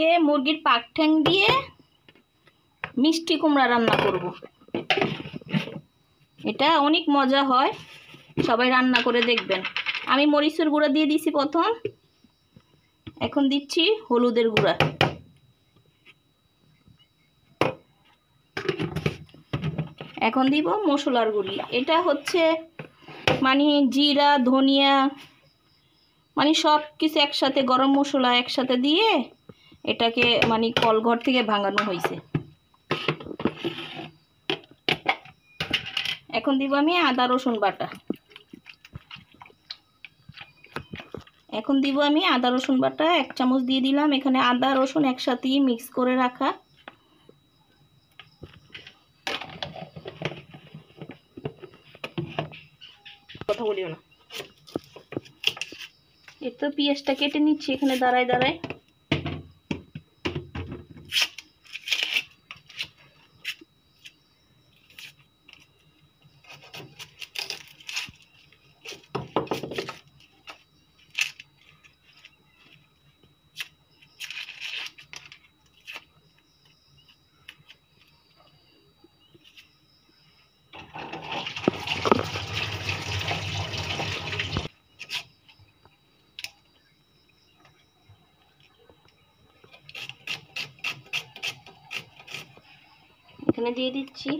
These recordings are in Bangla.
আজকে মুরগির পাক ঠ্যাং দিয়ে মিষ্টি কুমড়া রান্না করব। এটা অনেক মজা হয়, সবাই রান্না করে দেখবেন। আমি মরিচের গুঁড়া দিয়ে দিছি প্রথম, এখন দিচ্ছি হলুদের গুঁড়া, এখন দিব মশলার গুঁড়ি। এটা হচ্ছে মানে জিরা ধনিয়া মানে সব কিছু একসাথে, গরম মশলা একসাথে দিয়ে এটাকে মানে কলঘর থেকে ভাঙানো হয়েছে। এখন দিব আমি আদা রসুন বাটা, এখন দিব আমি আদা রসুন বাটা 1 চামচ দিয়ে দিলাম। এখানে আদা রসুন একসাথেই মিক্স করে রাখা। কথা বলিও না। এই তো পেঁয়াজটা কেটে নিচ্ছি এখানে দাঁড়ায় দাঁড়ায়। এখানে দিয়ে দিচ্ছি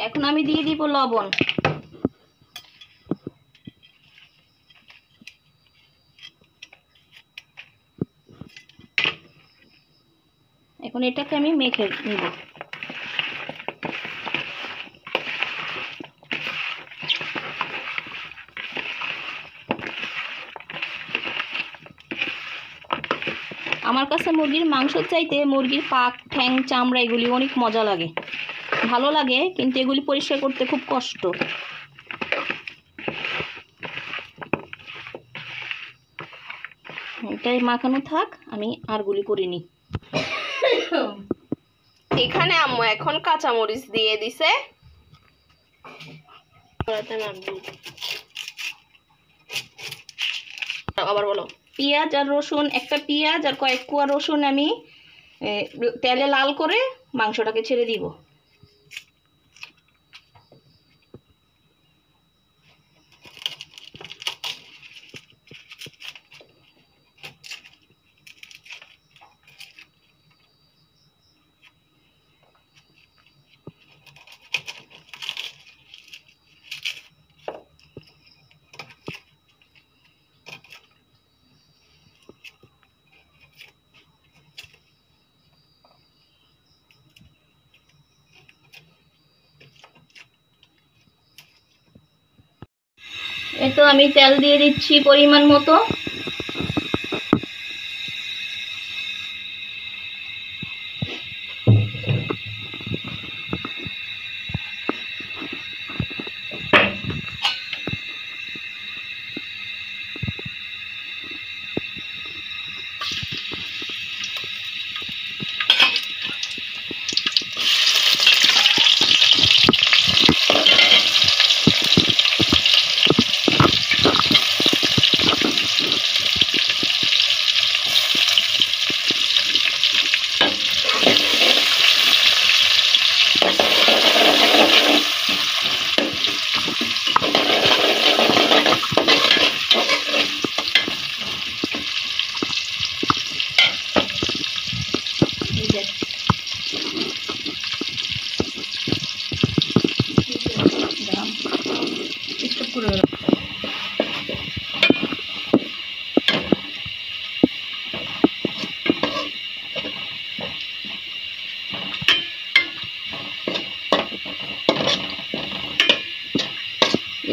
এখন আমি দিয়ে দিব লবণ। এখন এটাকে আমি মেখে নিব। আমার কাছে মুরগির মাংস চাইতে মুরগির পাক ঠ্যাং চামড়া এগুলি অনেক মজা লাগে, ভালো লাগে, কিন্তু এগুলি পরিষ্কার করতে খুব কষ্ট। এটাই মাখানো থাক, আমি আরগুলি করে নিই। এখানে আম্মু এখন কাঁচামরিচ দিয়ে দিছে। আবার বলো। পেঁয়াজ আর রসুন, একটা পেঁয়াজ আর কয়েক কোয়া রসুন আমি তেলে লাল করে মাংসটাকে ছেড়ে দিব। এই তো আমি তেল দিয়ে দিচ্ছি পরিমাণ মতো।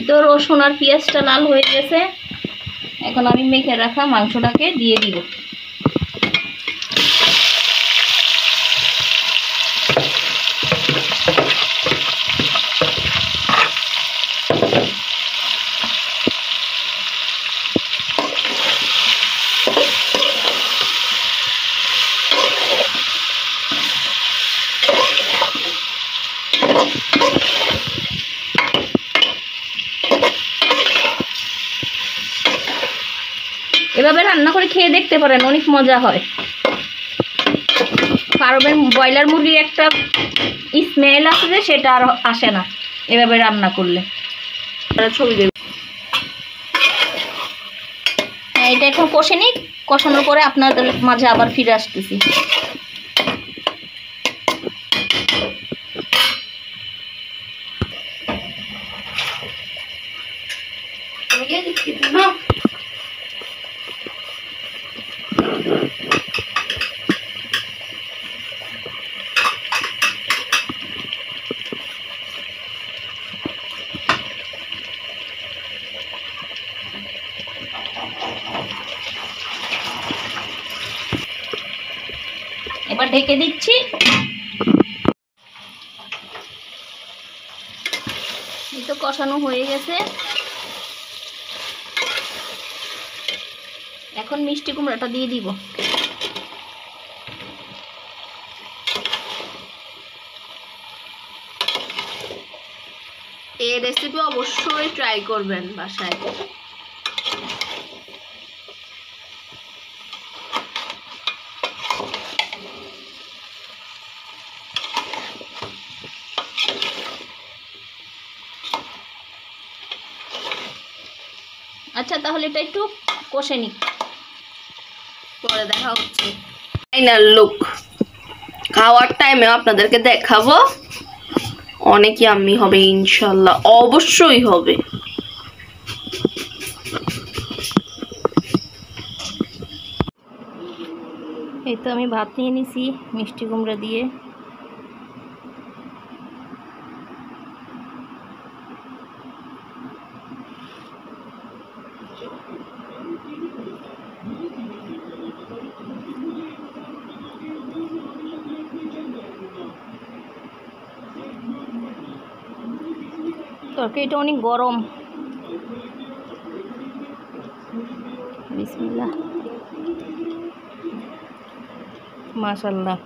তো রসুন আর পেঁয়াজটা লাল হয়ে গেছে, এখন আমি মেখে রাখা মাংসটাকে দিয়ে দিব। এভাবে রান্না করে খেয়ে দেখতে পারেন, অনেক মজা হয়। ফার্মের ব্রয়লার মুরগির একটা স্মেল আছে যে সেটা আর আসে না এভাবে রান্না করলে। ছবি দেব। এটা এখন কষে নিই, কষানোর পরে আপনাদের মাঝে আবার ফিরে আসতেছি। এবার ঢেকে দিচ্ছি। এই তো কষানো হয়ে গেছে। এখন মিষ্টি কুমড়াটা দিয়ে দিব। এই রেসিপি অবশ্যই ট্রাই করবেন বাসায়। আচ্ছা তাহলে এটা একটু কষে নিই, পরে দেখা হচ্ছে। ফাইনাল লুক, খাওয়ার টাইমে আপনাদেরকে দেখাবো। অনেক ইয়াম্মি হবে ইনশাল্লাহ, অবশ্যই হবে। এই তো আমি ভাত নিয়ে নিছি মিষ্টি কুমড়া দিয়ে। তরকারিটা অনেক গরম। বিসমিল্লাহ, মাশাআল্লাহ,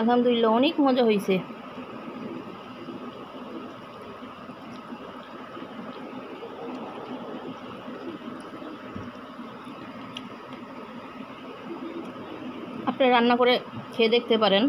আলহামদুলিল্লাহ, অনেক মজা হয়েছে। আপনি রান্না করে খেয়ে দেখতে পারেন।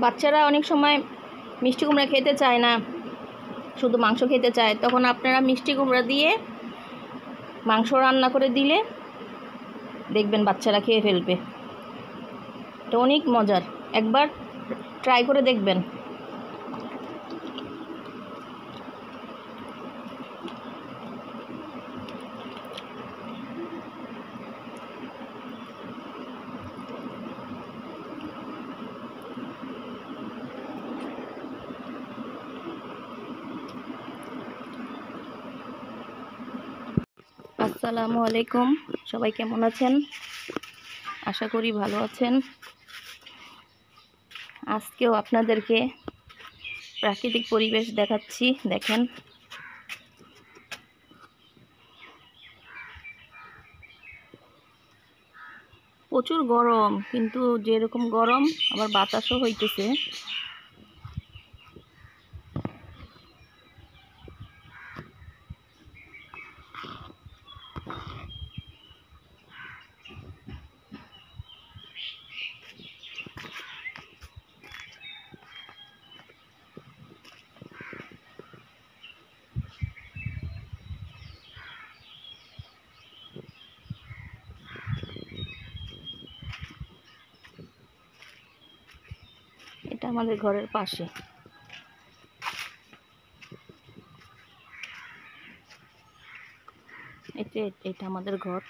বাচ্চারা অনেক সময় মিষ্টি কুমড়া খেতে চায় না, শুধু মাংস খেতে চায়, তখন আপনারা মিষ্টি কুমড়া দিয়ে মাংস রান্না করে দিলে দেখবেন বাচ্চারা খেয়ে ফেলবে। এটা অনেক মজার, একবার ট্রাই করে দেখবেন। আসসালামু আলাইকুম, সবাই কেমন আছেন? আশা করি ভালো আছেন। আজকেও আপনাদেরকে প্রাকৃতিক পরিবেশ দেখাচ্ছি। দেখেন, প্রচুর গরম, কিন্তু যেরকম গরম আবার বাতাসও হইতেছে। এটা আমাদের ঘরের পাশে। এটা আমাদের ঘর।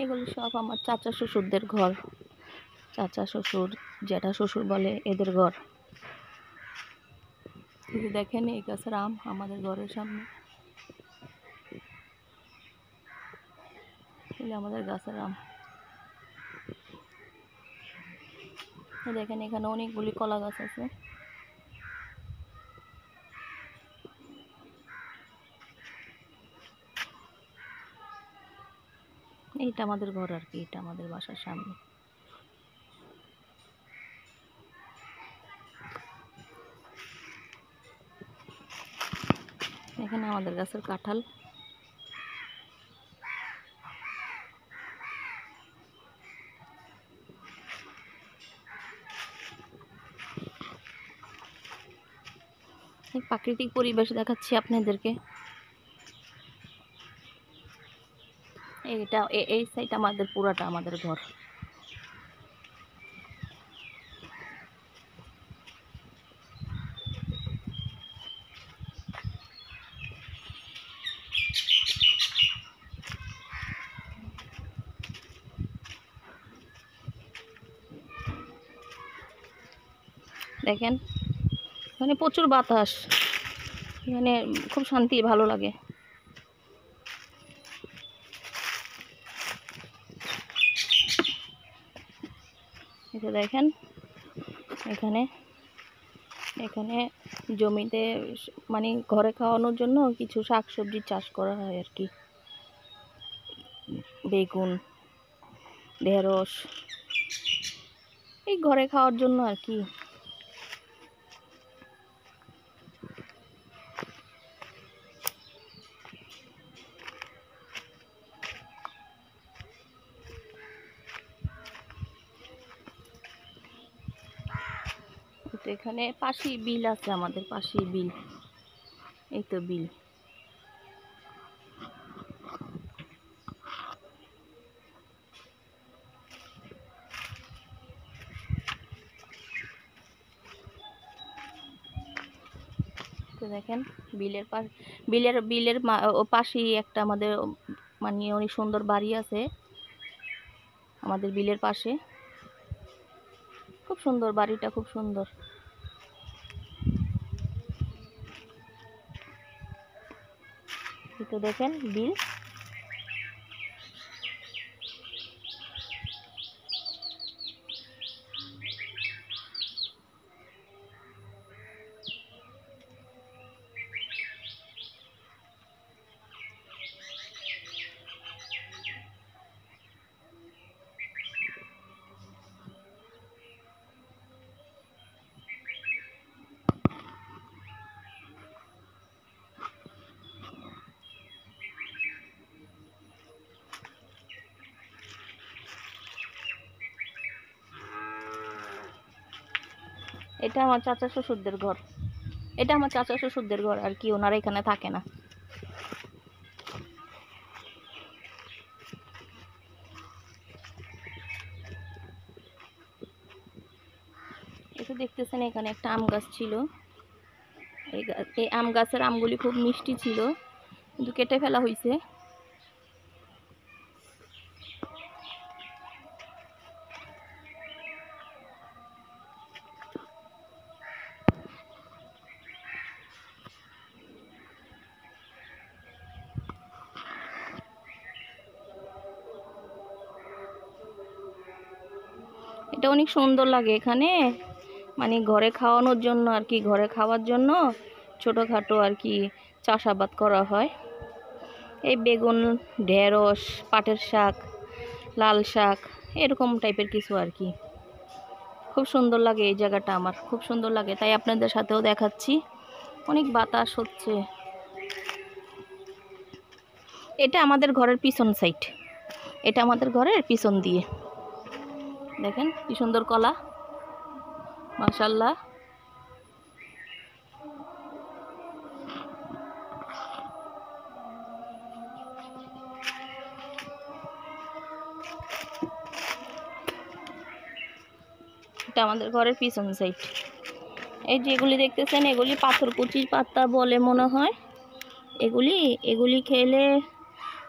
এগুলো সব আমার চাচা শ্বশুরদের ঘর। চাচা শ্বশুর, জ্যাঠা শ্বশুর বলে এদের ঘর। এই যে দেখেন এই গাছের আম আমাদের ঘরের সামনে, আমাদের গাছের আম। দেখেন এখানে অনেকগুলি কলা গাছ আছে। এইটা আমাদের ঘর আর কি, এটা আমাদের বাসার সামনে। এখানে আমাদের গাছের কাঁঠাল। এই প্রাকৃতিক পরিবেশ দেখাচ্ছি আপনাদেরকে। এইটা এই সাইড আমাদের পুরাটা আমাদের ঘর। দেখেন এখানে প্রচুর বাতাস, এখানে খুব শান্তি, ভালো লাগে। এটা দেখেন এখানে এখানে জমিতে মানে ঘরে খাওয়ানোর জন্য কিছু শাকসবজি চাষ করা হয় আর কি। বেগুন, ঢেঁড়স, এই ঘরে খাওয়ার জন্য আর কি। এখানে পাশি বিল আছে, আমাদের পাশি বিল, এই তো বিল। তো দেখেন বিলের পাশ, বিলের পাশেই একটা আমাদের মানে অনেক সুন্দর বাড়ি আছে আমাদের বিলের পাশে। খুব সুন্দর বাড়িটা, খুব সুন্দর। তো দেখেন বিল। এটা আমার চাচা শ্বশুরদের ঘর, এটা আমার চাচা শ্বশুরদের ঘর আর কি, ওনারা এখানে থাকে না। এটা দেখতেছেন এখানে একটা আম গাছ ছিল, এই আম গাছের আমগুলি খুব মিষ্টি ছিল, কিন্তু কেটে ফেলা হয়েছে। এটা অনেক সুন্দর লাগে এখানে, মানে ঘরে খাওয়ানোর জন্য আর কি, ঘরে খাওয়ার জন্য ছোটোখাটো আর কি চাষাবাদ করা হয়। এই বেগুন, ঢেঁড়স, পাটের শাক, লাল শাক, এরকম টাইপের কিছু আর কি। খুব সুন্দর লাগে এই জায়গাটা, আমার খুব সুন্দর লাগে, তাই আপনাদের সাথেও দেখাচ্ছি। অনেক বাতাস হচ্ছে। এটা আমাদের ঘরের পিছন সাইড, এটা আমাদের ঘরের পিছন দিয়ে। দেখেন কি সুন্দর কলা, মাশাআল্লাহ। এটা আমাদের ঘরের পিছন সাইড। এই যেগুলি দেখতেছেন এগুলি পাথরকুচির পাতা বলে মনে হয়। এগুলি খেলে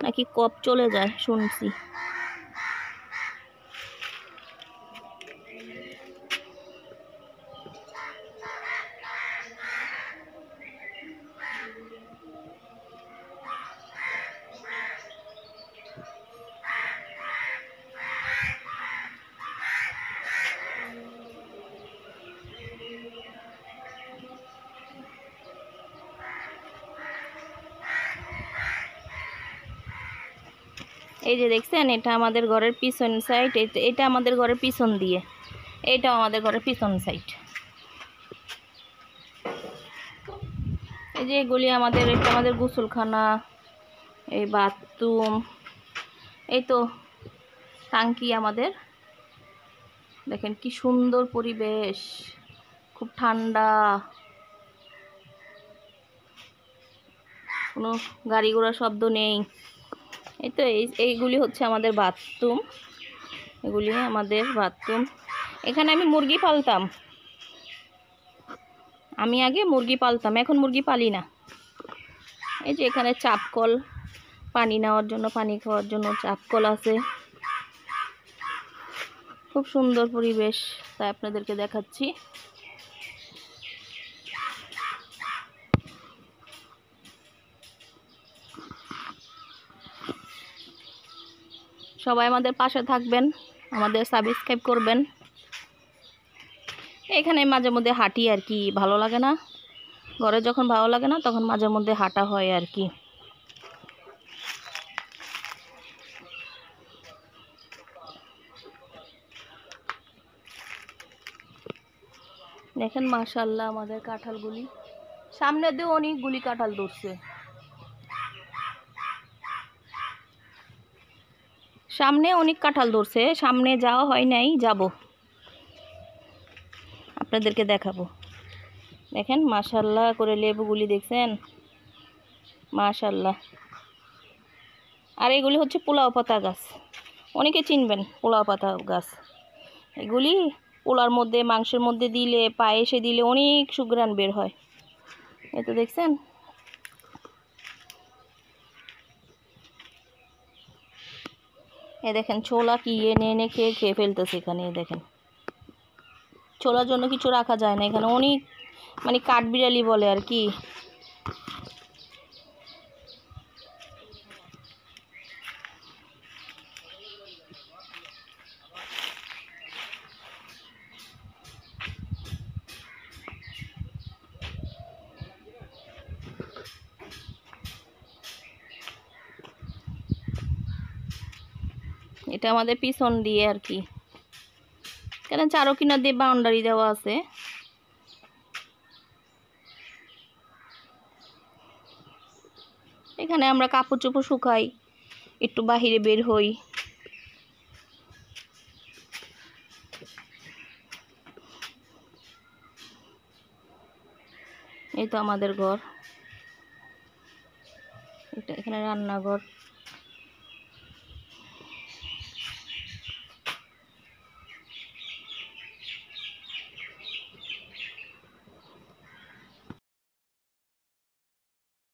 নাকি কফ চলে যায় শুনছি। এই যে দেখছেন, এটা আমাদের ঘরের পিছন সাইড, এটা আমাদের ঘরের পিছন দিয়ে, এটাও আমাদের ঘরের পিছন সাইড। এই যে এগুলি আমাদের, এটা আমাদের গোসলখানা, এই বাথরুম, এই তো টাঙ্কি আমাদের। দেখেন কি সুন্দর পরিবেশ, খুব ঠান্ডা, কোনো গাড়ি ঘোড়ার শব্দ নেই। এই তো এইগুলি হচ্ছে আমাদের বাথরুম, এগুলি আমাদের বাথরুম। এখানে আমি মুরগি পালতাম, আমি আগে মুরগি পালতাম, এখন মুরগি পালি না। এই যে এখানে চাপকল, পানি নেওয়ার জন্য, পানি খাওয়ার জন্য চাপকল আছে। খুব সুন্দর পরিবেশ, তাই আপনাদেরকে দেখাচ্ছি। সবাই আমাদের পাশে থাকবেন, আমাদের সাবস্ক্রাইব করবেন। এখানে মাঝে মধ্যে হাঁটি আর কি, ভালো লাগে না, ঘরে যখন ভালো লাগে না তখন মাঝে মধ্যে হাঁটা হয় আর কি। দেখেন মাশাআল্লাহ আমাদের কাঁঠালগুলি, সামনে দিয়ে অনেকগুলি কাঁঠাল ধরছে, সামনে অনেক কাঁঠাল ধরছে, সামনে যাওয়া হয় নাই, যাব, আপনাদেরকে দেখাবো। দেখেন মাশাআল্লাহ করে লেবুগুলি দেখছেন, মাশাআল্লাহ। আর এগুলি হচ্ছে পোলাও পাতা গাছ, অনেকে চিনবেন পোলাও পাতা গাছ। এগুলি পোলার মধ্যে, মাংসের মধ্যে দিলে, পায়েসে দিলে অনেক সুঘ্রাণ বের হয়। এই তো দেখছেন, এ দেখেন ছোলা কি এনে এনে খেয়ে ফেলতেছে এখানে। দেখেন ছোলার জন্য কিছু রাখা যায় না এখানে, অনেক মানে কাঠবিড়ালি বলে আর কি। এটা আমাদের পিছন দিয়ে আর কি, কেন চারো কিনার দিয়ে বাউন্ডারি দেওয়া আছে। এখানে আমরা কাপড় চোপড় শুকাই, একটু বাহিরে বের হই। এই তো আমাদের ঘর, এটা এখানে রান্নাঘর।